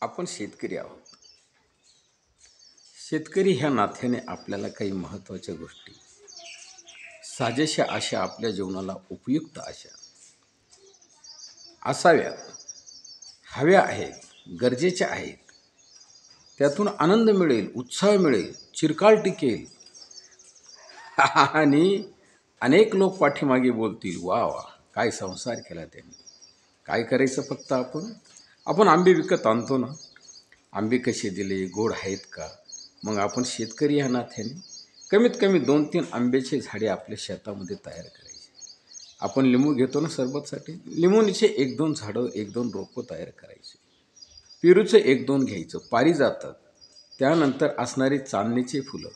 आपण शेतकरी आहोत. शेतकरी ह्या नात्याने आपल्याला काही महत्त्वाच्या गोष्टी साजेशा अशा आपल्या जीवनाला उपयुक्त अशा असाव्यात, हव्या आहेत, गरजेच्या आहेत. त्यातून आनंद मिळेल, उत्साह मिळेल, चिरकाल टिकेल आणि अनेक लोक पाठीमागे बोलतील, वा वा काय संसार केला त्यांनी. काय करायचं फक्त आपण आंबे विकत आणतो ना, आंबे कसे दिले, गोड आहेत का. मग आपण शेतकरी ह्या नात्याने कमीत कमी 2-3 आंब्याची झाडे आपल्या शेतामध्ये तयार करायची. आपण लिंबू घेतो ना सरबतसाठी, लिंबूचे 1-2 झाडं, 1-2 रोपं तयार करायची. पेरूचं 1-2 घ्यायचं, पारिजातक, त्यानंतर असणारी चांदणीची फुलं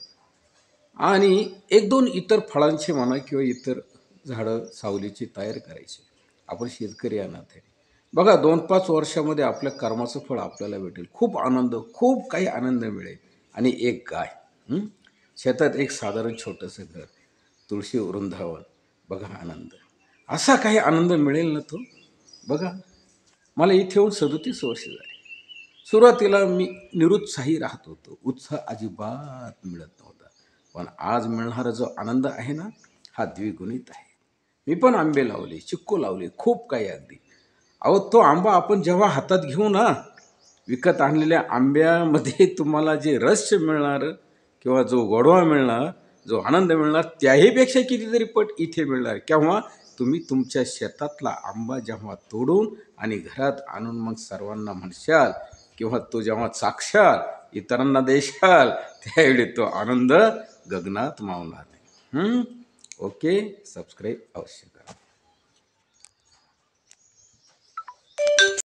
आणि 1-2 इतर फळांची म्हणा किंवा इतर झाडं सावलीची तयार करायची. आपण शेतकरी या नात्याने बघा 2-5 वर्षामध्ये आपल्या कर्माचं फळ आपल्याला भेटेल. खूप आनंद, खूप काही आनंद मिळेल. आणि एक गाय, शेतात एक साधारण छोटंसं घर, तुळशी वृंदावन, बघा आनंद. असा काही आनंद मिळेल ना तो. बघा मला इथे येऊन 37 वर्ष झाली. सुरुवातीला मी निरुत्साही राहत होतो, उत्साह अजिबात मिळत नव्हता. पण आज मिळणारा जो आनंद आहे ना, हा द्विगुणित आहे. मी पण आंबे लावले, चिक्कू लावले, खूप काही अगदी. अहो तो आंबा आपण जेव्हा हातात घेऊ ना, विकत आणलेल्या आंब्यामध्ये तुम्हाला जे रस मिळणार किंवा जो गोडवा मिळणार, जो आनंद मिळणार, त्याहीपेक्षा कितीतरी पट इथे मिळणार. केव्हा तुम्ही तुमच्या शेतातला आंबा जेव्हा तोडून आणि घरात आणून मग सर्वांना म्हणशाल किंवा तो जेव्हा चाखशाल, इतरांना देशाल, त्यावेळी तो आनंद गगनात मावणार नाही. ओके, सबस्क्राईब अवश्य करा.